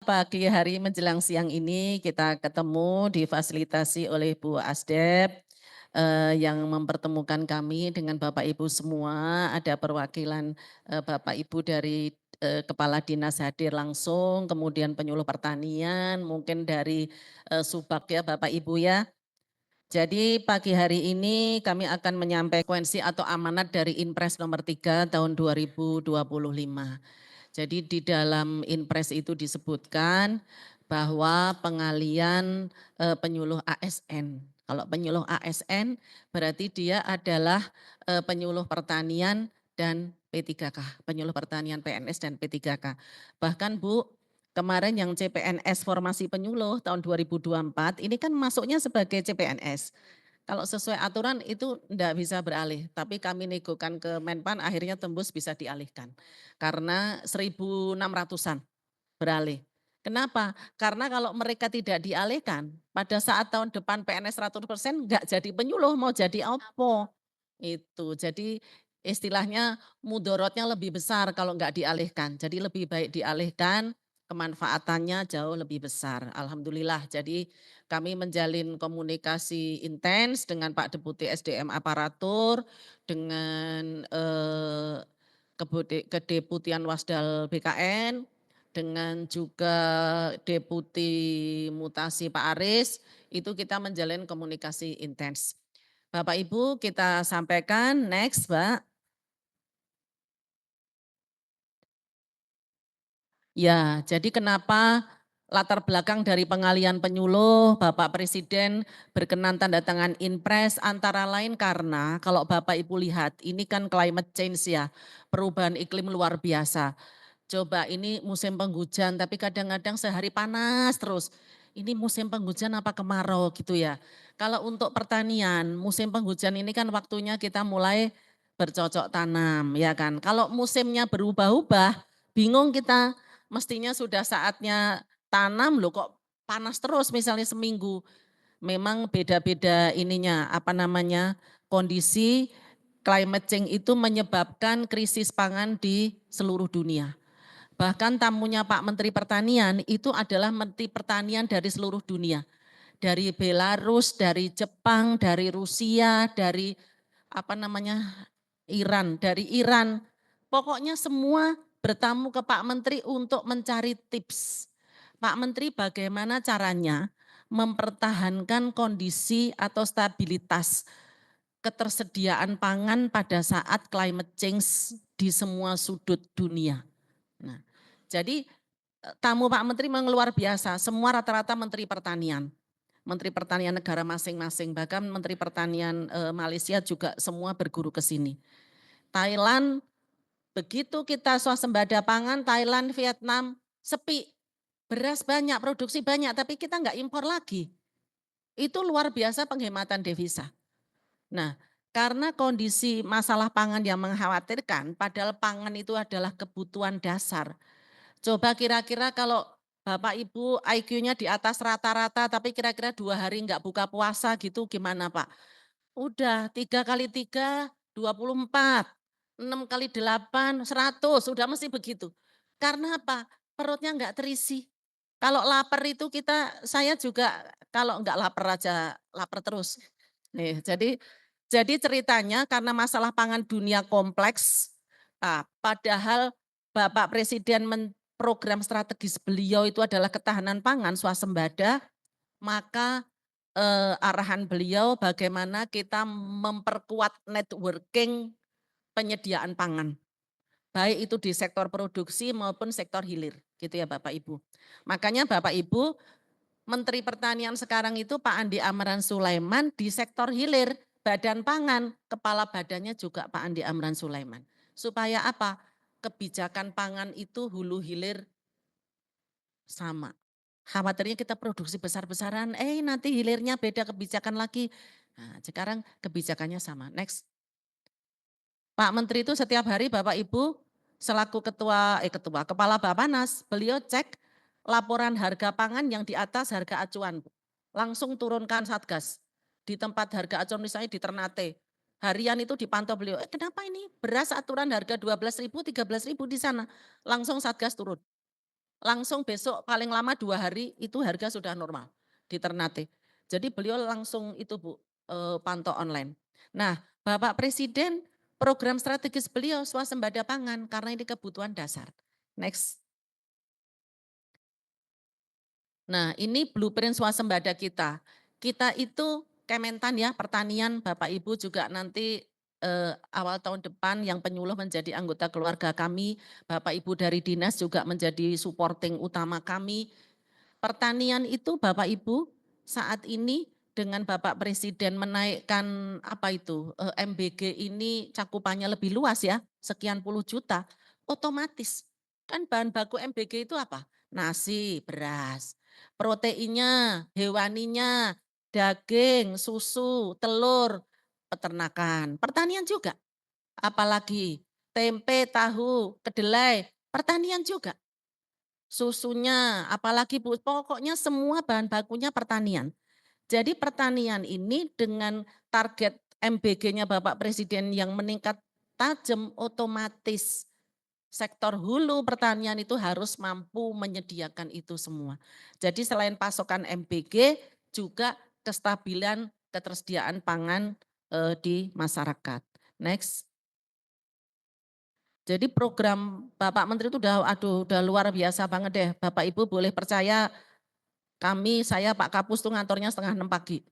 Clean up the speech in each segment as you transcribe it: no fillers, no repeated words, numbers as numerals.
Pagi hari menjelang siang ini kita ketemu difasilitasi oleh Bu Asdep, yang mempertemukan kami dengan Bapak Ibu semua, ada perwakilan, Bapak Ibu dari, kepala dinas hadir langsung, kemudian penyuluh pertanian, mungkin dari, Subag ya Bapak Ibu ya. Jadi pagi hari ini kami akan menyampaikan konsekuensi atau amanat dari Inpres nomor 3 tahun 2025. Jadi di dalam Inpres itu disebutkan bahwa pengalian, penyuluh ASN. Kalau penyuluh ASN berarti dia adalah, penyuluh pertanian dan P3K, penyuluh pertanian PNS dan P3K. Bahkan Bu, kemarin yang CPNS formasi penyuluh tahun 2024 ini kan masuknya sebagai CPNS. Kalau sesuai aturan itu enggak bisa beralih, tapi kami negokan ke Menpan akhirnya tembus bisa dialihkan. Karena 1.600-an beralih. Kenapa? Karena kalau mereka tidak dialihkan, pada saat tahun depan PNS 100% enggak jadi penyuluh, mau jadi opo. Itu, jadi istilahnya mudorotnya lebih besar kalau enggak dialihkan. Jadi lebih baik dialihkan, kemanfaatannya jauh lebih besar. Alhamdulillah, jadi kami menjalin komunikasi intens dengan Pak Deputi SDM Aparatur, dengan, Kedeputian Wasdal BKN, dengan juga Deputi Mutasi Pak Aris, itu kita menjalin komunikasi intens. Bapak Ibu kita sampaikan, next Mbak. Ya, jadi kenapa latar belakang dari pengalian penyuluh, Bapak Presiden berkenan tanda tangan Inpres antara lain karena kalau Bapak Ibu lihat ini kan climate change ya, perubahan iklim luar biasa. Coba ini musim penghujan tapi kadang-kadang sehari panas terus. Ini musim penghujan apa kemarau gitu ya. Kalau untuk pertanian, musim penghujan ini kan waktunya kita mulai bercocok tanam ya kan. Kalau musimnya berubah-ubah, bingung kita. Mestinya sudah saatnya tanam loh kok panas terus misalnya seminggu. Memang beda-beda ininya, apa namanya, kondisi climate change itu menyebabkan krisis pangan di seluruh dunia. Bahkan tamunya Pak Menteri Pertanian itu adalah Menteri Pertanian dari seluruh dunia. Dari Belarus, dari Jepang, dari Rusia, dari apa namanya, Iran, dari Iran. Pokoknya semua bertamu ke Pak Menteri untuk mencari tips. Pak Menteri bagaimana caranya mempertahankan kondisi atau stabilitas ketersediaan pangan pada saat climate change di semua sudut dunia. Nah, jadi tamu Pak Menteri memang luar biasa, semua rata-rata Menteri Pertanian. Menteri Pertanian negara masing-masing, bahkan Menteri Pertanian Malaysia juga semua berguru ke sini. Thailand, begitu kita swasembada pangan, Thailand, Vietnam, sepi. Beras banyak, produksi banyak, tapi kita nggak impor lagi. Itu luar biasa penghematan devisa. Nah, karena kondisi masalah pangan yang mengkhawatirkan, padahal pangan itu adalah kebutuhan dasar. Coba kira-kira kalau Bapak Ibu IQ-nya di atas rata-rata tapi kira-kira 2 hari enggak buka puasa gitu gimana Pak? Udah 3 kali 3, 24, 6 kali 8, 100, udah mesti begitu. Karena apa? Perutnya enggak terisi. Kalau lapar itu saya juga kalau enggak lapar aja lapar terus. Nih, jadi ceritanya karena masalah pangan dunia kompleks, padahal Bapak Presiden program strategis beliau itu adalah ketahanan pangan swasembada, maka, arahan beliau bagaimana kita memperkuat networking penyediaan pangan. Baik itu di sektor produksi maupun sektor hilir, gitu ya Bapak Ibu. Makanya Bapak Ibu, Menteri Pertanian sekarang itu Pak Andi Amran Sulaiman di sektor hilir, Badan Pangan, kepala badannya juga Pak Andi Amran Sulaiman. Supaya apa? Kebijakan pangan itu hulu hilir sama. Khawatirnya kita produksi besar-besaran, nanti hilirnya beda kebijakan lagi. Nah, sekarang kebijakannya sama. Next. Pak Menteri itu setiap hari Bapak Ibu selaku kepala Bappenas, beliau cek laporan harga pangan yang di atas harga acuan. Langsung turunkan Satgas. Di tempat harga acuan misalnya di Ternate. Harian itu dipantau beliau, kenapa ini beras aturan harga 12.000, 13.000 di sana. Langsung Satgas turun. langsung besok paling lama 2 hari itu harga sudah normal di Ternate. Jadi beliau langsung itu Bu, pantau online. Nah, Bapak Presiden program strategis beliau swasembada pangan karena ini kebutuhan dasar. Next. Nah, ini blueprint swasembada kita. Kita itu Kementan ya, pertanian Bapak Ibu juga nanti awal tahun depan yang penyuluh menjadi anggota keluarga kami, Bapak Ibu dari dinas juga menjadi supporting utama kami. Pertanian itu Bapak Ibu saat ini dengan Bapak Presiden menaikkan apa itu, MBG ini cakupannya lebih luas ya, sekian puluh juta, otomatis kan bahan baku MBG itu apa? Nasi, beras, proteinnya, hewaninya, daging, susu, telur, peternakan, pertanian juga, apalagi tempe, tahu, kedelai, pertanian juga. Susunya, apalagi Bu, pokoknya semua bahan bakunya pertanian. Jadi pertanian ini dengan target MBG-nya Bapak Presiden yang meningkat tajam, otomatis sektor hulu pertanian itu harus mampu menyediakan itu semua. Jadi selain pasokan MBG juga kestabilan ketersediaan pangan di masyarakat. Next. Jadi program Bapak Menteri itu udah luar biasa banget deh. Bapak Ibu boleh percaya saya Pak Kapus tuh ngantornya 5:30 pagi.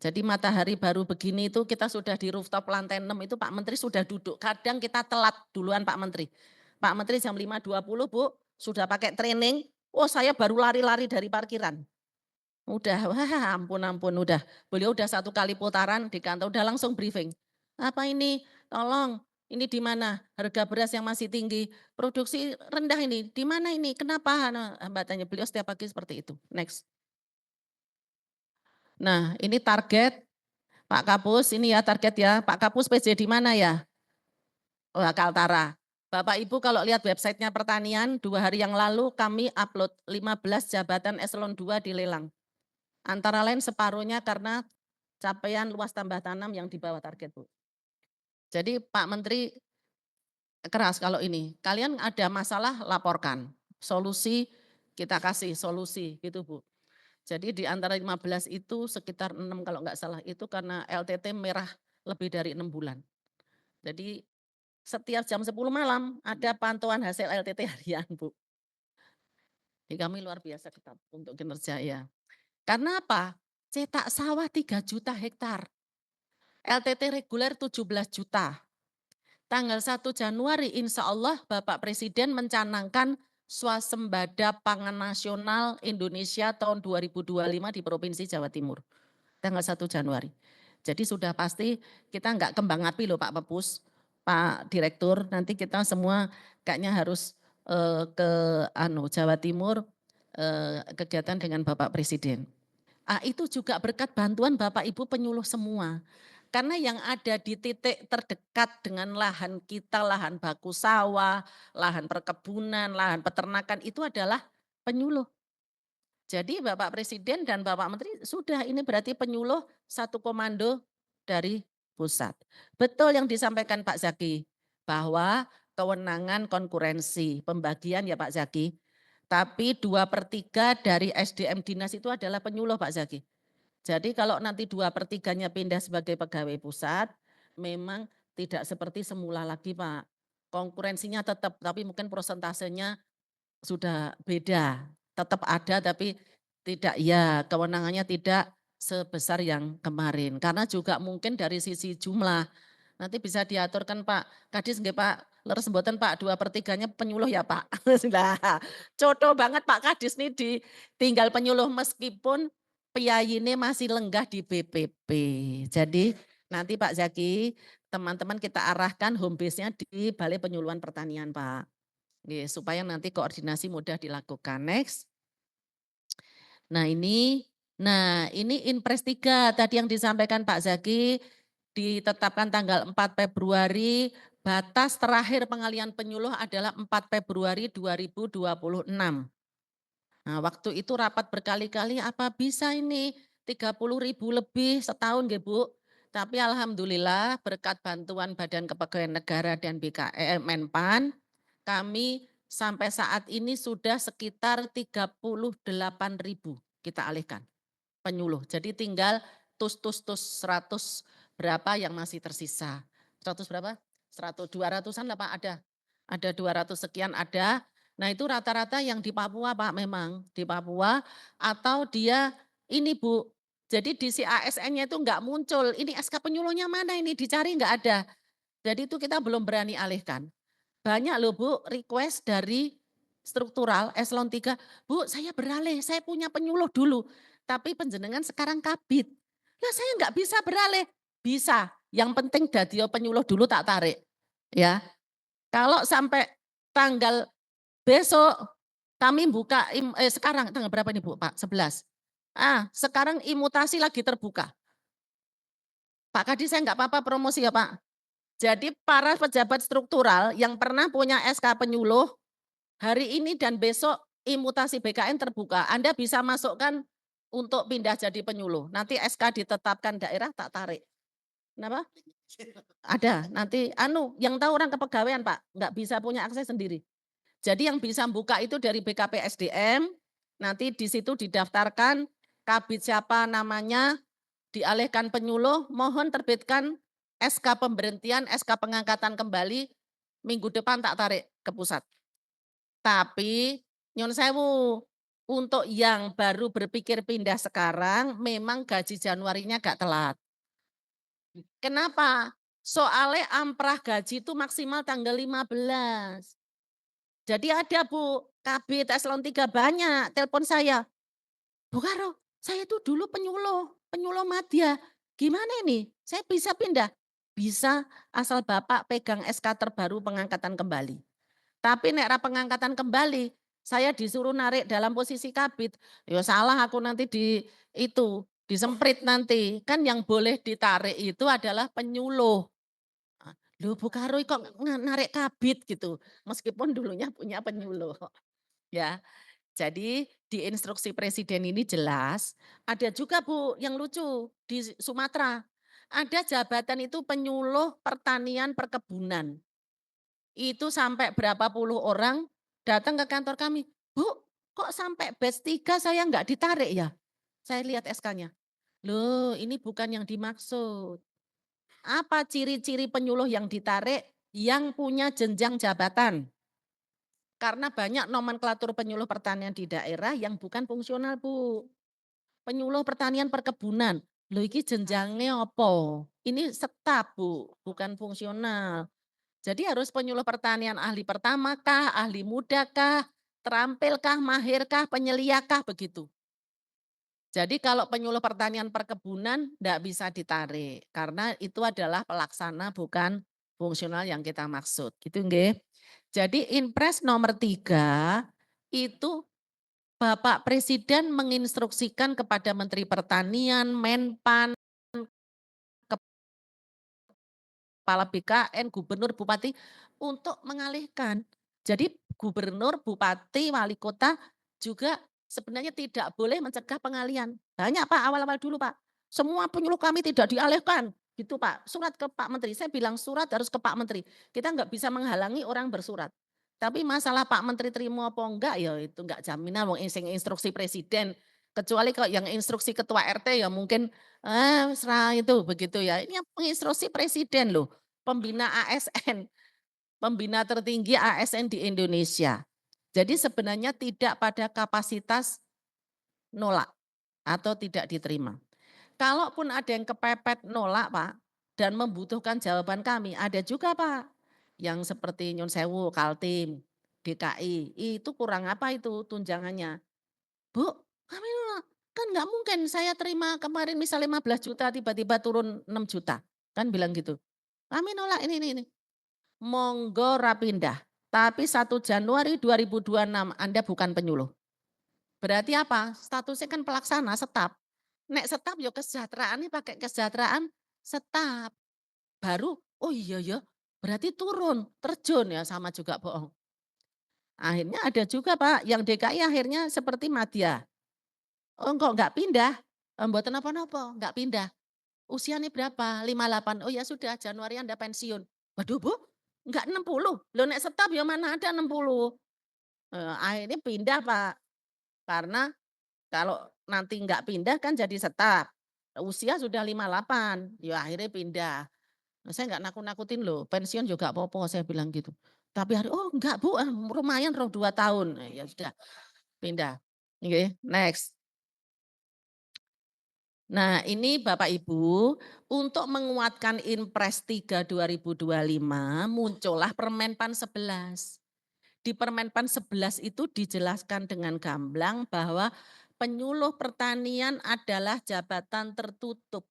Jadi matahari baru begini itu kita sudah di rooftop lantai 6 itu Pak Menteri sudah duduk. Kadang kita telat duluan Pak Menteri. Pak Menteri jam 5:20 Bu, sudah pakai training, oh saya baru lari-lari dari parkiran. Udah, wah ampun ampun udah. Beliau udah 1 kali putaran di kantor, udah langsung briefing. Apa ini? Tolong, ini di mana? Harga beras yang masih tinggi, produksi rendah ini, di mana ini? Kenapa? Nah, hambatannya beliau setiap pagi seperti itu. Next. Nah, ini target Pak Kapus, ini ya target ya. Pak Kapus PJ di mana ya? Oh, Kaltara. Bapak Ibu kalau lihat websitenya pertanian, 2 hari yang lalu kami upload 15 jabatan eselon 2 dilelang. Antara lain separuhnya karena capaian luas tambah tanam yang di bawah target, Bu. Jadi Pak Menteri keras kalau ini, kalian ada masalah laporkan, solusi kita kasih solusi gitu, Bu. Jadi di antara 15 itu sekitar 6 kalau nggak salah itu karena LTT merah lebih dari 6 bulan. Jadi setiap jam 10 malam ada pantauan hasil LTT harian, Bu. Jadi kami luar biasa ketat untuk kinerja ya. Karena apa? Cetak sawah 3 juta hektar, LTT reguler 17 juta. Tanggal 1 Januari insya Allah Bapak Presiden mencanangkan swasembada pangan nasional Indonesia tahun 2025 di Provinsi Jawa Timur. Tanggal 1 Januari. Jadi sudah pasti kita enggak kembang api loh Pak Pepus, Pak Direktur, nanti kita semua kayaknya harus ke Jawa Timur kegiatan dengan Bapak Presiden. Itu juga berkat bantuan Bapak Ibu penyuluh semua. Karena yang ada di titik terdekat dengan lahan kita, lahan baku sawah, lahan perkebunan, lahan peternakan itu adalah penyuluh. Jadi Bapak Presiden dan Bapak Menteri sudah ini berarti penyuluh satu komando dari pusat. Betul yang disampaikan Pak Zaki, bahwa kewenangan konkurensi, pembagian ya Pak Zaki, tapi 2/3 dari SDM dinas itu adalah penyuluh Pak Zaki. Jadi kalau nanti 2/3-nya pindah sebagai pegawai pusat, memang tidak seperti semula lagi Pak. Konkurensinya tetap, tapi mungkin prosentasenya sudah beda, tetap ada tapi tidak ya kewenangannya tidak sebesar yang kemarin. Karena juga mungkin dari sisi jumlah, nanti bisa diaturkan Pak, Kadis nggih Pak, leres mboten Pak 2/3-nya penyuluh ya Pak. Lah, coto banget Pak Kadis nih ditinggal penyuluh meskipun piyayine masih lenggah di BPP. Jadi nanti Pak Zaki, teman-teman kita arahkan home base-nya di Balai Penyuluhan Pertanian Pak. Nggih, supaya nanti koordinasi mudah dilakukan. Next. Nah ini Inpres 3 tadi yang disampaikan Pak Zaki, ditetapkan tanggal 4 Februari, batas terakhir pengalian penyuluh adalah 4 Februari 2026. Nah waktu itu rapat berkali-kali, apa bisa ini 30.000 lebih setahun nggih Bu. Tapi alhamdulillah berkat bantuan Badan Kepegawaian Negara dan Menpan, kami sampai saat ini sudah sekitar 38.000 kita alihkan penyuluh. Jadi tinggal tus 100 berapa yang masih tersisa. 100 berapa? 100, 200-an lah Pak ada. Ada 200 sekian ada. Nah itu rata-rata yang di Papua Pak memang. Di Papua atau dia ini Bu, jadi di si ASN-nya itu enggak muncul. Ini SK penyuluhnya mana ini? Dicari enggak ada. Jadi itu kita belum berani alihkan. Banyak loh Bu request dari struktural eselon 3, "Bu saya beralih, saya punya penyuluh dulu, tapi panjenengan sekarang kabid." Lah saya nggak bisa beralih. Bisa, yang penting dadio penyuluh dulu tak tarik, ya. Kalau sampai tanggal besok kami buka sekarang tanggal berapa nih Bu, Pak? 11. Sekarang imutasi lagi terbuka. Pak Kadi saya nggak apa-apa promosi ya Pak. Jadi para pejabat struktural yang pernah punya SK penyuluh hari ini dan besok imutasi BKN terbuka, Anda bisa masukkan untuk pindah jadi penyuluh. Nanti SK ditetapkan daerah tak tarik. Kenapa? Ada, nanti yang tahu orang kepegawaian Pak, nggak bisa punya akses sendiri. Jadi yang bisa buka itu dari BKP SDM, nanti di situ didaftarkan kabid siapa namanya, dialihkan penyuluh, mohon terbitkan SK pemberhentian, SK pengangkatan kembali, minggu depan tak tarik ke pusat. Tapi, nyun sewu, untuk yang baru berpikir pindah sekarang, memang gaji Januarinya agak telat. Kenapa? Soalnya amprah gaji itu maksimal tanggal 15. Jadi ada Bu, kabid eselon 3 banyak telepon saya, "Bu Karo, saya itu dulu penyuluh, penyuluh madya. Gimana ini? Saya bisa pindah?" Bisa, asal Bapak pegang SK terbaru pengangkatan kembali. Tapi nek ra pengangkatan kembali, saya disuruh narik dalam posisi kabid, ya salah aku nanti disemprit nanti. Kan yang boleh ditarik itu adalah penyuluh. "Loh Bu Karoy kok narik kabid?" gitu, meskipun dulunya punya penyuluh, ya. Jadi di instruksi presiden ini jelas, ada juga Bu yang lucu di Sumatera, ada jabatan itu penyuluh pertanian perkebunan. Itu sampai berapa puluh orang datang ke kantor kami, "Bu, kok sampai batch 3 saya nggak ditarik ya?" Saya lihat SK-nya. Loh, ini bukan yang dimaksud. Apa ciri-ciri penyuluh yang ditarik? Yang punya jenjang jabatan. Karena banyak nomenklatur penyuluh pertanian di daerah yang bukan fungsional, Bu. Penyuluh pertanian perkebunan. Loh iki jenjangnya apa? Ini staf, Bu, bukan fungsional. Jadi harus penyuluh pertanian ahli pertama kah, ahli muda kah, terampil kah, mahir kah, penyelia kah, begitu. Jadi kalau penyuluh pertanian perkebunan ndak bisa ditarik, karena itu adalah pelaksana bukan fungsional yang kita maksud, gitu nggih. Jadi Inpres nomor 3 itu Bapak Presiden menginstruksikan kepada Menteri Pertanian, Menpan, Kepala BKN, gubernur, bupati untuk mengalihkan. Jadi gubernur, bupati, wali kota juga sebenarnya tidak boleh mencegah pengalihan. Banyak Pak, awal-awal dulu Pak, semua penyuluh kami tidak dialihkan, gitu Pak. Surat ke Pak Menteri, saya bilang surat harus ke Pak Menteri. Kita nggak bisa menghalangi orang bersurat. Tapi masalah Pak Menteri terima apa enggak ya itu enggak jaminan wong instruksi presiden. Kecuali kalau yang instruksi ketua RT ya mungkin serah itu begitu ya. Ini yang instruksi presiden loh, pembina ASN, pembina tertinggi ASN di Indonesia. Jadi sebenarnya tidak pada kapasitas nolak atau tidak diterima. Kalaupun ada yang kepepet nolak Pak, dan membutuhkan jawaban kami, ada juga Pak, yang seperti Nyun Sewu, Kaltim, DKI, itu kurang apa itu tunjangannya. Bu, kami nolak, kan nggak mungkin saya terima kemarin misal 15 juta tiba-tiba turun 6 juta, kan bilang gitu. Kami nolak ini. Monggo rapindah, tapi 1 Januari 2026 Anda bukan penyuluh. Berarti apa? Statusnya kan pelaksana, staf. Nek staf ya kesejahteraan ini pakai kesejahteraan staf. Baru, oh iya ya, berarti turun, terjun ya sama juga bohong. Akhirnya ada juga Pak, yang DKI akhirnya seperti Madya. Oh kok nggak pindah? Mboten napa-napa, nggak pindah. Usianya berapa? 58. Oh ya sudah Januari Anda pensiun. Waduh Bu, nggak 60. Loh nek staf ya mana ada 60. Akhirnya pindah Pak, karena kalau nanti nggak pindah kan jadi stuck, usia sudah 58, ya akhirnya pindah. Nah, saya nggak nakut-nakutin loh, pensiun juga apa-apa saya bilang gitu. Tapi "Oh enggak Bu, lumayan 2 tahun." Ya sudah pindah. Oke, next. Nah ini Bapak Ibu, untuk menguatkan Inpres 3 2025 muncullah Permenpan 11. Di Permenpan 11 itu dijelaskan dengan gamblang bahwa penyuluh pertanian adalah jabatan tertutup,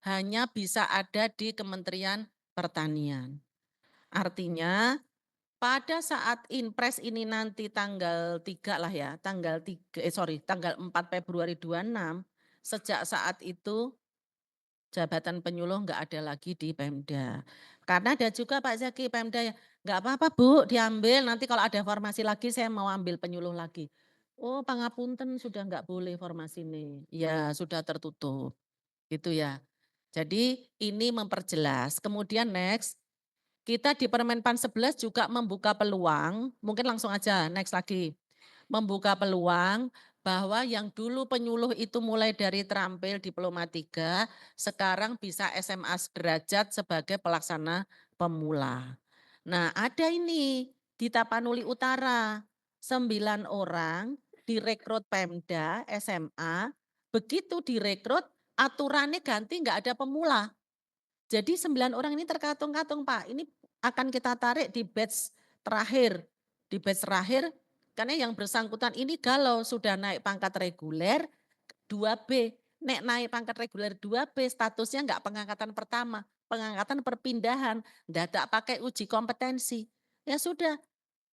hanya bisa ada di Kementerian Pertanian. Artinya pada saat Inpres ini nanti tanggal 3 lah ya, tanggal 4 Februari 26, sejak saat itu jabatan penyuluh nggak ada lagi di Pemda. Karena ada juga Pak Zaki Pemda yang, "Nggak apa-apa Bu diambil, nanti kalau ada formasi lagi saya mau ambil penyuluh lagi." "Oh pangapunten sudah nggak boleh formasi ini." Ya sudah tertutup, gitu ya. Jadi ini memperjelas. Kemudian next, kita di Permenpan 11 juga membuka peluang, mungkin langsung aja next lagi. Membuka peluang bahwa yang dulu penyuluh itu mulai dari terampil diploma 3, sekarang bisa SMA sederajat sebagai pelaksana pemula. Nah ada ini di Tapanuli Utara, 9 orang direkrut Pemda SMA, begitu direkrut aturannya ganti nggak ada pemula. Jadi 9 orang ini terkatung-katung Pak, ini akan kita tarik di batch terakhir. Di batch terakhir, karena yang bersangkutan ini galau, sudah naik pangkat reguler 2B. Nek naik pangkat reguler 2B, statusnya enggak pengangkatan pertama, pengangkatan perpindahan, ndadak pakai uji kompetensi. Ya sudah,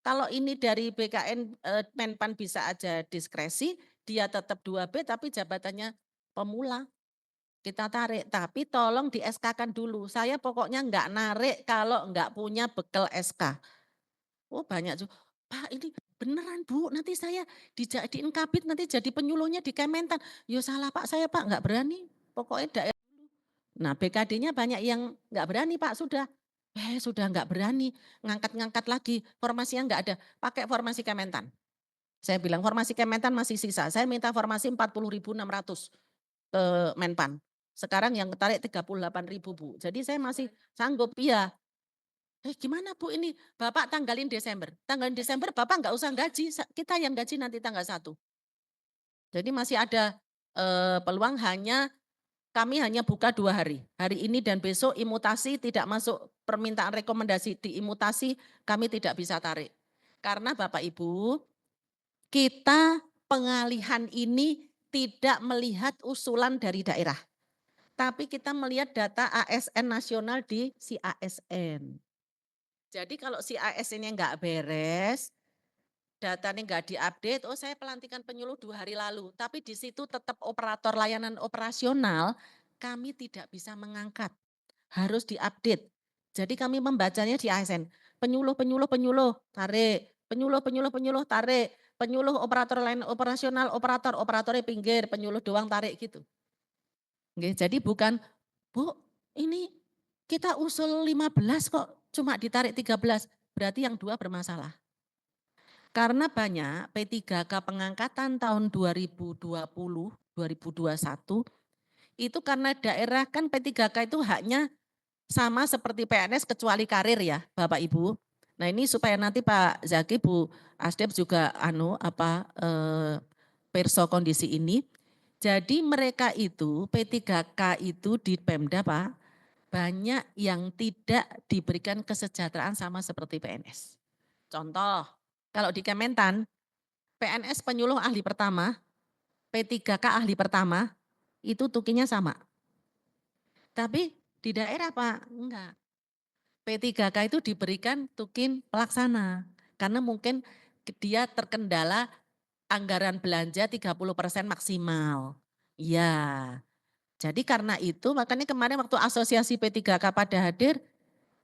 kalau ini dari BKN, Menpan bisa aja diskresi, dia tetap 2B tapi jabatannya pemula. Kita tarik, tapi tolong di SK-kan dulu. Saya pokoknya nggak narik kalau nggak punya bekal SK. Oh banyak juga, "Pak ini beneran Bu, nanti saya dijadiin kabid, nanti jadi penyuluhnya di Kementan." "Ya salah Pak, saya Pak nggak berani, pokoknya nah BKD-nya banyak yang nggak berani Pak, sudah. Sudah nggak berani, ngangkat-ngangkat lagi, formasinya nggak ada, pakai formasi Kementan. Saya bilang formasi Kementan masih sisa, saya minta formasi 40.600 ke Menpan. Sekarang yang ketarik 38.000 Bu. Jadi saya masih sanggup, iya. Gimana Bu ini? Bapak tanggalin Desember. Tanggalin Desember Bapak nggak usah gaji, kita yang gaji nanti tanggal 1. Jadi masih ada peluang, kami hanya buka 2 hari. Hari ini dan besok imutasi tidak masuk permintaan rekomendasi, diimutasi kami tidak bisa tarik. Karena Bapak Ibu, kita pengalihan ini tidak melihat usulan dari daerah. Tapi kita melihat data ASN nasional di si ASN. Jadi kalau si ASN-nya nggak beres, datanya nggak diupdate, oh saya pelantikan penyuluh 2 hari lalu, tapi di situ tetap operator layanan operasional, kami tidak bisa mengangkat, harus diupdate. Jadi kami membacanya di ASN, penyuluh penyuluh penyuluh, tarik, penyuluh, tarik, penyuluh operator layanan operasional, operatornya pinggir, penyuluh doang tarik gitu. Nggih, jadi bukan, "Bu, ini kita usul 15 kok cuma ditarik 13." Berarti yang 2 bermasalah. Karena banyak P3K pengangkatan tahun 2020, 2021, itu karena daerah kan P3K itu haknya sama seperti PNS kecuali karir ya Bapak Ibu. Nah ini supaya nanti Pak Zaki, Bu Asdep juga perso kondisi ini. Jadi mereka itu P3K itu di Pemda Pak, banyak yang tidak diberikan kesejahteraan sama seperti PNS. Contoh, kalau di Kementan, PNS penyuluh ahli pertama, P3K ahli pertama, itu tukinya sama. Tapi di daerah Pak, enggak. P3K itu diberikan tukin pelaksana. Karena mungkin dia terkendala anggaran belanja 30% maksimal. Iya. Jadi karena itu makanya kemarin waktu asosiasi P3K pada hadir,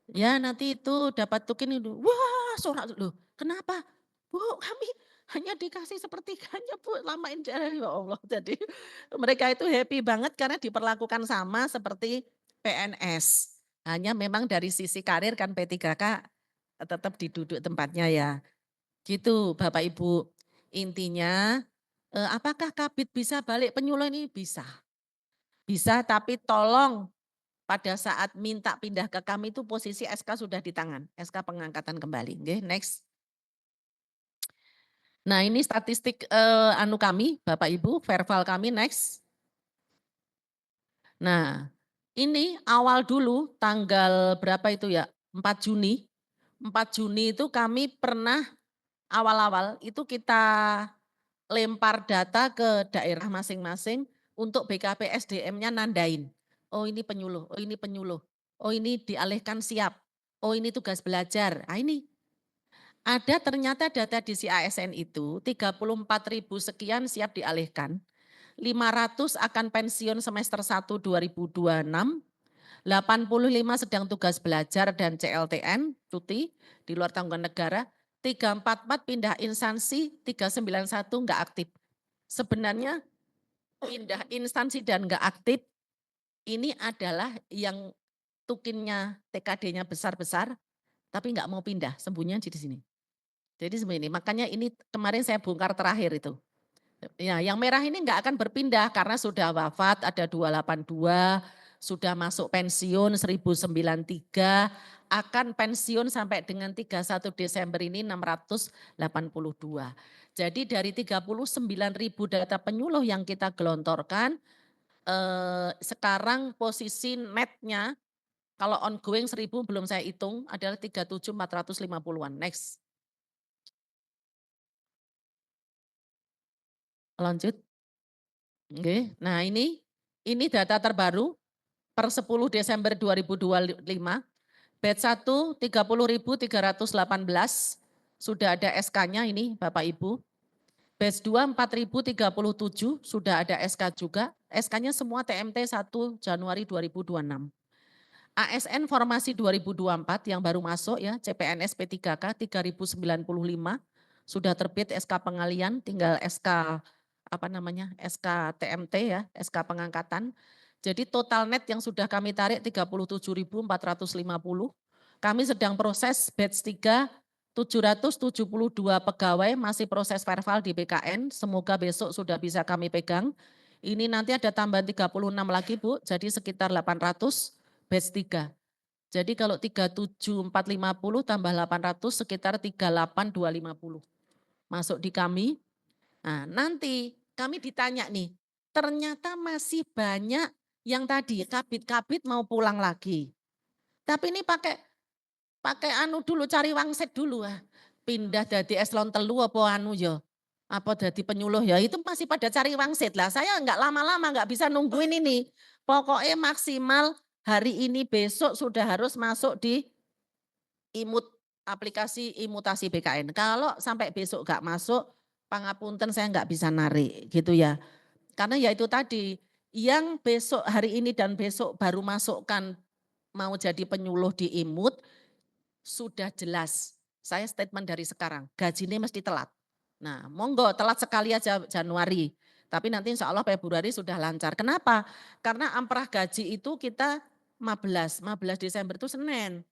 ya nanti itu dapat tukin itu. Wah, sorak loh. Kenapa? Bu, kami hanya dikasih sepertiganya Bu, lamain jalan ya Allah. Jadi mereka itu happy banget karena diperlakukan sama seperti PNS. Hanya memang dari sisi karir kan P3K tetap diduduk tempatnya ya. Gitu Bapak Ibu. Intinya, apakah Kabid bisa balik penyuluh ini? Bisa. Bisa, tapi tolong pada saat minta pindah ke kami itu posisi SK sudah di tangan, SK pengangkatan kembali, nggih, next. Nah ini statistik, anu kami Bapak Ibu, verbal kami, next. Nah, ini awal dulu tanggal berapa itu ya, 4 Juni. 4 Juni itu kami pernah awal-awal itu kita lempar data ke daerah masing-masing untuk BKP SDM-nya nandain. Oh ini penyuluh, oh ini penyuluh, oh ini dialihkan siap, oh ini tugas belajar. Nah ini ada ternyata data di CASN itu 34.000 sekian siap dialihkan, 500 akan pensiun semester 1 2026, 85 sedang tugas belajar dan CLTN, cuti di luar tanggungan negara, 344 pindah instansi, 391 enggak aktif. Sebenarnya pindah instansi dan enggak aktif ini adalah yang tukinnya TKD-nya besar-besar, tapi enggak mau pindah, sembunyinya di sini. Jadi seperti ini, makanya ini kemarin saya bongkar terakhir itu. Ya, yang merah ini enggak akan berpindah karena sudah wafat ada 282, sudah masuk pensiun 1093, akan pensiun sampai dengan 31 Desember ini 682. Jadi dari 39.000 data penyuluh yang kita gelontorkan, sekarang posisi netnya kalau ongoing 1.000 belum saya hitung adalah 37.450-an. Next. Lanjut. Oke. Nah ini data terbaru per 10 Desember 2025. Batch 1 30.318 sudah ada SK-nya ini Bapak Ibu. Batch 2 4.037 sudah ada SK juga. SK-nya semua TMT 1 Januari 2026. ASN formasi 2024 yang baru masuk ya, CPNS P3K 3.095 sudah terbit SK pengalian, tinggal SK SK TMT ya, SK pengangkatan. Jadi total net yang sudah kami tarik 37.450. Kami sedang proses batch 3 772 pegawai masih proses verbal di BKN, semoga besok sudah bisa kami pegang. Ini nanti ada tambahan 36 lagi Bu, jadi sekitar 800 batch 3. Jadi kalau 37.450 tambah 800 sekitar 38.250 masuk di kami. Nah, nanti kami ditanya nih, ternyata masih banyak yang tadi kabit-kabit mau pulang lagi. Tapi ini pakai pakai anu dulu cari wangsit dulu ah. Pindah dari eselon telu apa anu ya. Apa jadi penyuluh ya itu masih pada cari wangsit lah. Saya enggak lama-lama enggak bisa nungguin ini. Pokoknya maksimal hari ini besok sudah harus masuk di imut aplikasi imutasi BKN. Kalau sampai besok enggak masuk, pangapunten saya enggak bisa narik gitu ya. Karena ya itu tadi, yang besok hari ini dan besok baru masukkan mau jadi penyuluh di imut, sudah jelas. Saya statement dari sekarang, gajinya mesti telat. Nah monggo telat sekali aja Januari. Tapi nanti insya Allah Februari sudah lancar. Kenapa? Karena amprah gaji itu kita 15 Desember itu Senin.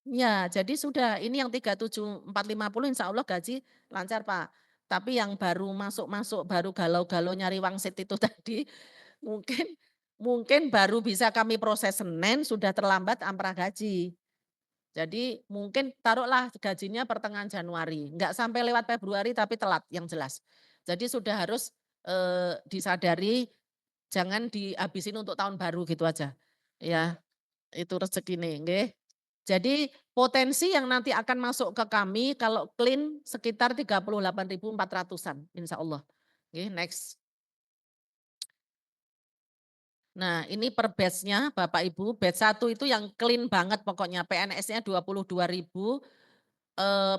Ya, jadi sudah ini yang 37.450 insya Allah gaji lancar Pak. Tapi yang baru masuk-masuk, baru galau-galau nyari wangsit itu tadi, mungkin mungkin baru bisa kami proses Senin, sudah terlambat amprah gaji. Jadi mungkin taruhlah gajinya pertengahan Januari, enggak sampai lewat Februari tapi telat yang jelas. Jadi sudah harus, disadari jangan dihabisin untuk tahun baru gitu aja. Ya, itu rezekine nggih. Jadi potensi yang nanti akan masuk ke kami kalau clean sekitar 38.400-an insyaallah. Nggih, next. Nah ini per batch-nya Bapak Ibu, batch 1 itu yang clean banget pokoknya PNS-nya 22.000,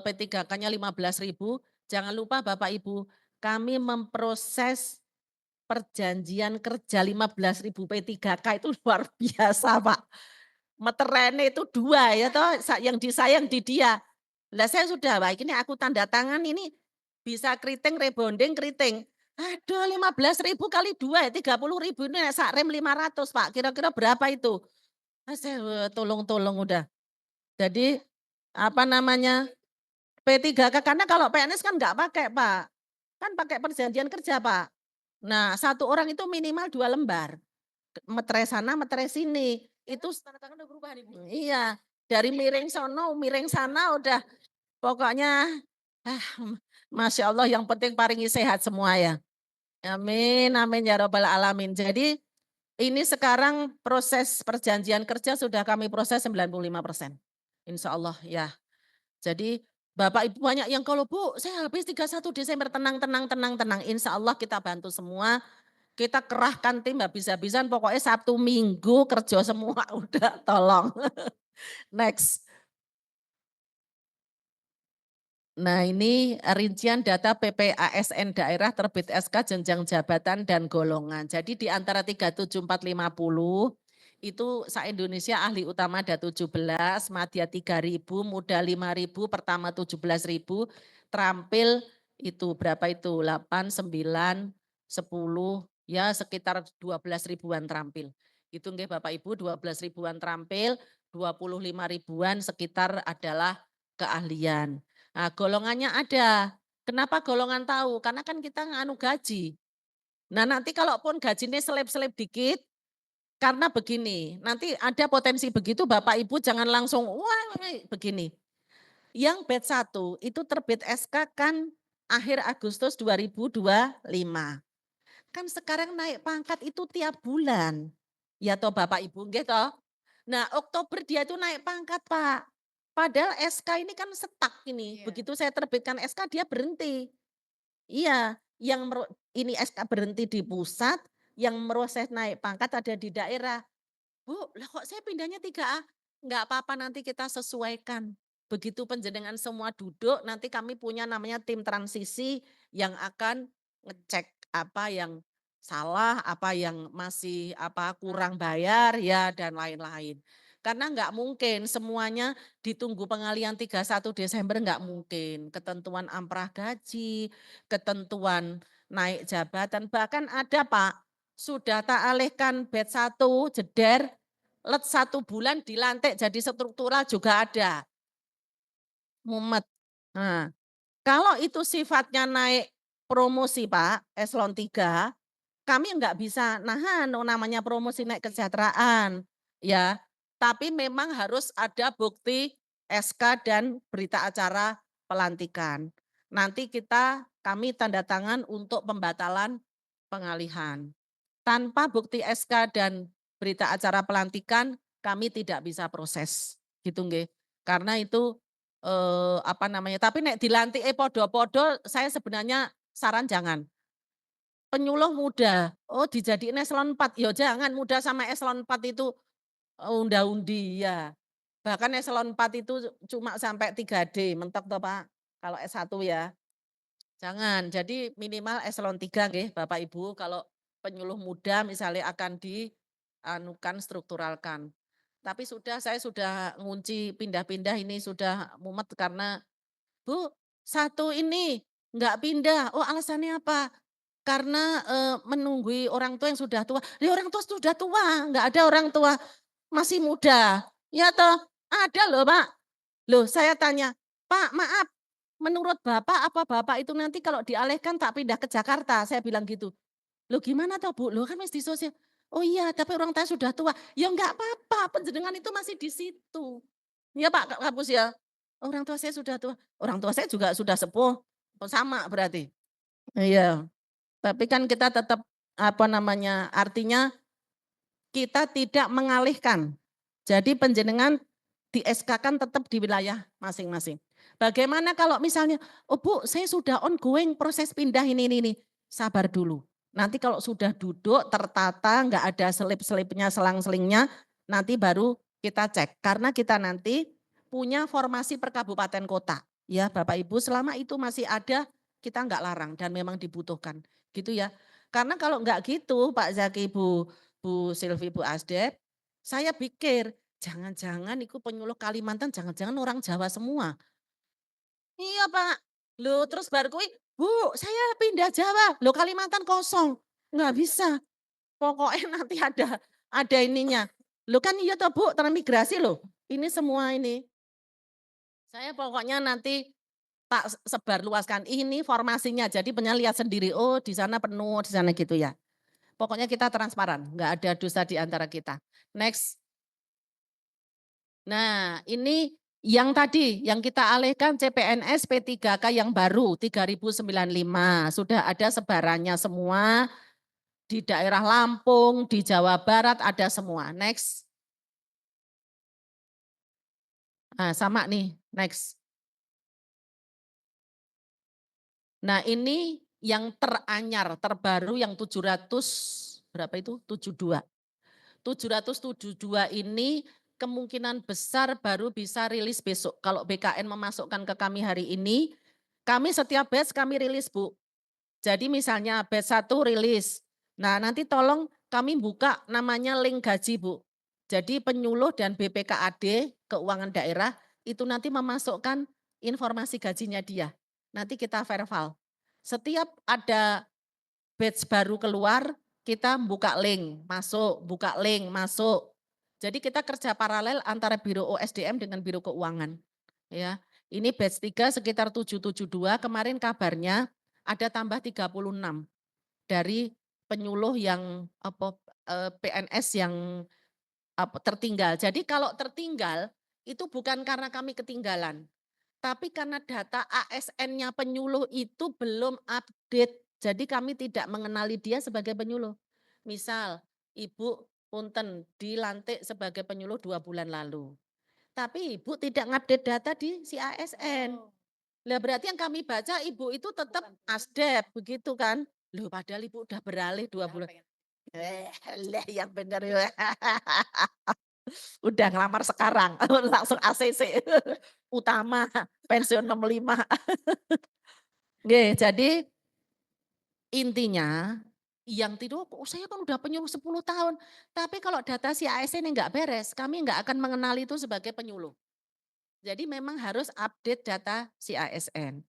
P3K-nya 15.000. Jangan lupa Bapak Ibu, kami memproses perjanjian kerja 15.000 P3K itu luar biasa Pak. Meterene itu 2 ya toh, yang di saya yang di dia. Lah saya sudah, wah ini aku tanda tangan ini bisa keriting, rebonding, keriting. Aduh 15.000 kali 2 ya 30.000 ini sak rem 500 Pak, kira-kira berapa itu? Tolong udah. Jadi apa namanya, P3K karena kalau PNS kan nggak pakai, Pak. Kan pakai perjanjian kerja, Pak. Nah, satu orang itu minimal 2 lembar. Metere sana, metere sini. Itu tanda tangan udah berubah nih, Bu? Iya, dari miring sono, miring sana udah pokoknya ah, masya Allah yang penting paringi sehat semua ya. Amin, amin ya robbal alamin. Jadi ini sekarang proses perjanjian kerja sudah kami proses 95%. Insya Allah ya. Jadi Bapak Ibu banyak yang kalau Bu saya habis 31 Desember tenang tenang tenang tenang. Insya Allah kita bantu semua. Kita kerahkan tim habis-habisan pokoknya Sabtu Minggu kerja semua udah tolong. Next. Nah ini rincian data PPASN daerah terbit SK jenjang jabatan dan golongan. Jadi di antara 37450 itu se-Indonesia ahli utama ada 17, madya 3.000, muda 5.000, pertama 17.000, terampil itu berapa itu 8, 9, 10, ya sekitar 12 ribuan terampil. Itu nggih Bapak Ibu 12 ribuan terampil, 25 ribuan sekitar adalah keahlian. Nah, golongannya ada. Kenapa golongan tahu? Karena kan kita nganu gaji. Nah, nanti kalaupun gajinya selip-selip dikit, karena begini, nanti ada potensi begitu Bapak Ibu jangan langsung, wah begini. Yang batch 1 itu terbit SK kan akhir Agustus 2025. Kan sekarang naik pangkat itu tiap bulan. Ya toh Bapak Ibu, nggih toh? Nah, Oktober dia itu naik pangkat, Pak. Padahal SK ini kan stuck ini. Begitu saya terbitkan SK dia berhenti. Iya, ini SK berhenti di pusat, yang proses naik pangkat ada di daerah. Bu, lah kok saya pindahnya 3A? Enggak apa-apa nanti kita sesuaikan. Begitu penjenengan semua duduk, nanti kami punya namanya tim transisi yang akan ngecek apa yang salah, apa yang masih kurang bayar ya dan lain-lain. Karena enggak mungkin semuanya ditunggu pengalian 31 Desember enggak mungkin. Ketentuan amprah gaji, ketentuan naik jabatan, bahkan ada Pak, sudah tak alihkan batch 1 jeder, let 1 bulan dilantik jadi struktural juga ada. Mumet. Nah, kalau itu sifatnya naik promosi Pak, eselon 3, kami enggak bisa nahan namanya promosi naik kesejahteraan, ya. Tapi memang harus ada bukti SK dan berita acara pelantikan. Nanti kami tanda tangan untuk pembatalan pengalihan. Tanpa bukti SK dan berita acara pelantikan, kami tidak bisa proses, gitu nggih. Karena itu, tapi nek dilantik podo-podo saya sebenarnya saran jangan. Penyuluh muda, oh dijadiin eselon 4, ya jangan muda sama eselon 4 itu unda-undi, ya. Bahkan eselon 4 itu cuma sampai 3D, mentok toh Pak, kalau S1 ya. Jangan, jadi minimal eselon 3 nggih Bapak Ibu, kalau penyuluh muda misalnya akan dianukan, strukturalkan. Tapi saya sudah ngunci pindah-pindah ini sudah mumet karena, "Bu, satu ini nggak pindah." "Oh alasannya apa?" "Karena, menunggui orang tua yang sudah tua." "Ya orang tua sudah tua, nggak ada orang tua masih muda." Ya toh? Ada loh Pak. Loh saya tanya, "Pak maaf, menurut Bapak, apa Bapak itu nanti kalau dialihkan tak pindah ke Jakarta?" Saya bilang gitu. "Loh gimana toh Bu? Loh kan masih di sosial." "Oh iya, tapi orang tua sudah tua." "Ya enggak apa-apa, panjenengan itu masih di situ." "Ya Pak Kapus ya." "Orang tua saya sudah tua." "Orang tua saya juga sudah sepuh." Oh sama berarti? Iya, tapi kan kita tetap, artinya kita tidak mengalihkan. Jadi penjenengan di SK-kan tetap di wilayah masing-masing. Bagaimana kalau misalnya, "Oh Bu, saya sudah ongoing proses pindah ini." Sabar dulu. Nanti kalau sudah duduk, tertata, enggak ada selip-selipnya, selang-selingnya, nanti baru kita cek. Karena kita nanti punya formasi per kabupaten kota. Ya Bapak Ibu, selama itu masih ada, kita enggak larang dan memang dibutuhkan. Gitu ya. Karena kalau enggak gitu Pak Zaki, Bu Silvi, Bu Asdep, saya pikir jangan-jangan itu penyuluh Kalimantan, jangan-jangan orang Jawa semua. Iya Pak. Loh terus bar kuwi, "Bu saya pindah Jawa." Loh Kalimantan kosong. Nggak bisa. Pokoknya nanti ada ininya. Loh kan iya toh Bu, transmigrasi loh. Ini semua ini. Saya pokoknya nanti tak sebarluaskan, ini formasinya, jadi penjual lihat sendiri, oh di sana penuh, di sana gitu ya. Pokoknya kita transparan, nggak ada dusta di antara kita. Next. Nah, ini yang tadi, yang kita alihkan CPNS P3K yang baru 3.095, sudah ada sebarannya semua, di daerah Lampung, di Jawa Barat ada semua. Next. Nah, sama nih, next. Nah, ini yang teranyar, terbaru yang 700, berapa itu? 72. 772 ini kemungkinan besar baru bisa rilis besok. Kalau BKN memasukkan ke kami hari ini, kami setiap batch kami rilis, Bu. Jadi misalnya batch 1 rilis. Nah, nanti tolong kami buka namanya link gaji, Bu. Jadi penyuluh dan BPKAD, keuangan daerah, itu nanti memasukkan informasi gajinya dia. Nanti kita verify. Setiap ada batch baru keluar, kita buka link, masuk, buka link, masuk. Jadi kita kerja paralel antara Biro OSDM dengan Biro Keuangan. Ya, ini batch 3 sekitar 772, kemarin kabarnya ada tambah 36 dari penyuluh yang PNS yang tertinggal. Jadi kalau tertinggal itu bukan karena kami ketinggalan, tapi karena data ASN-nya penyuluh itu belum update, jadi kami tidak mengenali dia sebagai penyuluh. Misal, Ibu punten dilantik sebagai penyuluh 2 bulan lalu, tapi Ibu tidak ngupdate data di si ASN. Lah berarti yang kami baca Ibu itu tetap asdep begitu kan? Loh padahal Ibu udah beralih 2 bulan. Lah yang bener ya. Udah ngelamar sekarang, langsung ACC. Utama, pensiun 65. Nggih, jadi intinya yang tidur, "Kok saya kan udah penyuluh 10 tahun." Tapi kalau data si ASN yang nggak beres, kami nggak akan mengenal itu sebagai penyuluh. Jadi memang harus update data si ASN.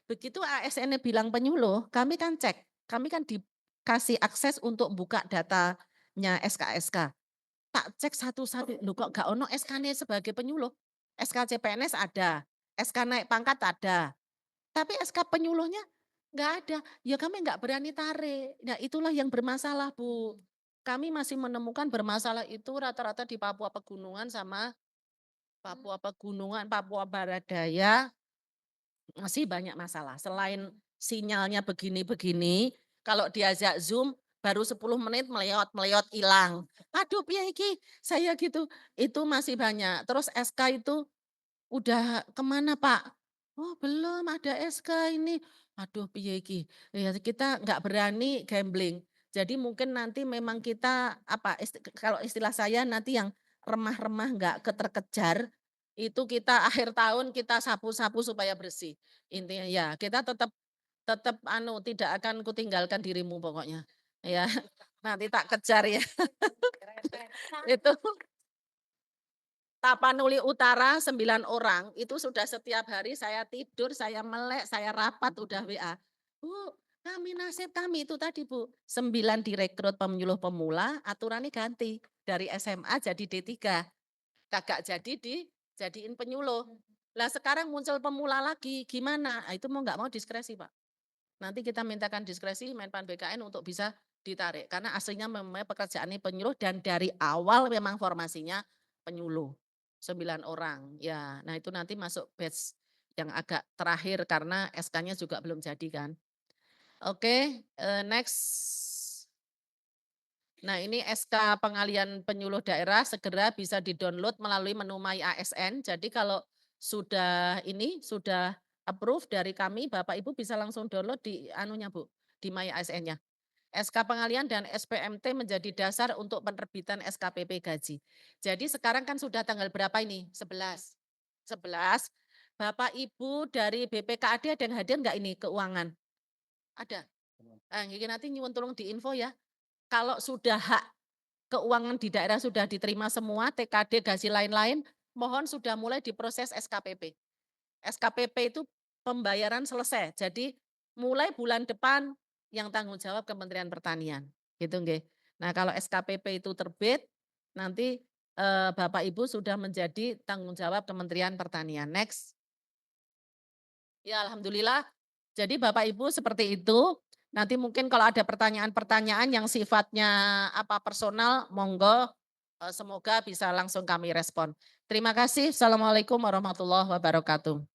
Begitu ASN-nya bilang penyuluh, kami kan cek, kami kan dikasih akses untuk buka datanya SK-SK. Tak cek satu-satu, "Loh kok gak ono SK-nya sebagai penyuluh? SK CPNS ada, SK naik pangkat ada, tapi SK penyuluhnya nggak ada." Ya kami nggak berani tarik. Nah itulah yang bermasalah, Bu. Kami masih menemukan bermasalah itu rata-rata di Papua Pegunungan sama Papua Pegunungan, Papua Barat Daya, masih banyak masalah. Selain sinyalnya begini-begini, kalau diajak Zoom baru 10 menit meleot-meleot hilang. Aduh piye iki, saya gitu. Itu masih banyak. Terus SK itu udah kemana Pak? Oh belum ada SK ini. Aduh piye iki. Ya kita nggak berani gambling. Jadi mungkin nanti memang kita apa kalau istilah saya nanti yang remah-remah nggak keterkejar itu kita akhir tahun kita sapu-sapu supaya bersih. Intinya ya kita tetap tetap tidak akan kutinggalkan dirimu pokoknya. Ya. Nanti tak kejar ya. Itu Tapanuli Utara 9 orang, itu sudah setiap hari saya tidur, saya melek, saya rapat udah WA. "Bu, kami nasib kami itu tadi Bu, 9 direkrut penyuluh pemula, aturannya ganti. Dari SMA jadi D3, kagak jadi dijadiin penyuluh. Lah sekarang muncul pemula lagi, gimana?" Itu mau nggak mau diskresi Pak. Nanti kita mintakan diskresi Menpan BKN untuk bisa ditarik, karena aslinya memang pekerjaannya penyuluh dan dari awal memang formasinya penyuluh, 9 orang. Ya, nah itu nanti masuk batch yang agak terakhir karena SK-nya juga belum jadi kan. Oke, next. Nah ini SK pengalian penyuluh daerah segera bisa di-download melalui menu My ASN. Jadi kalau sudah ini, sudah approve dari kami, Bapak Ibu bisa langsung download di anunya Bu, di My ASN-nya. SK pengalian dan SPMT menjadi dasar untuk penerbitan SKPP gaji. Jadi sekarang kan sudah tanggal berapa ini? 11. 11. Bapak Ibu dari BPKAD ada yang hadir nggak ini keuangan? Ada. Ini nanti nyuwun tolong diinfo ya. Kalau sudah hak keuangan di daerah sudah diterima semua, TKD, gaji lain-lain, mohon sudah mulai diproses SKPP. SKPP itu pembayaran selesai, jadi mulai bulan depan yang tanggung jawab Kementerian Pertanian, gitu nggih. Nah kalau SKPP itu terbit, nanti Bapak Ibu sudah menjadi tanggung jawab Kementerian Pertanian. Next. Ya alhamdulillah, jadi Bapak Ibu seperti itu. Nanti mungkin kalau ada pertanyaan-pertanyaan yang sifatnya personal, monggo, semoga bisa langsung kami respon. Terima kasih. Assalamualaikum warahmatullahi wabarakatuh.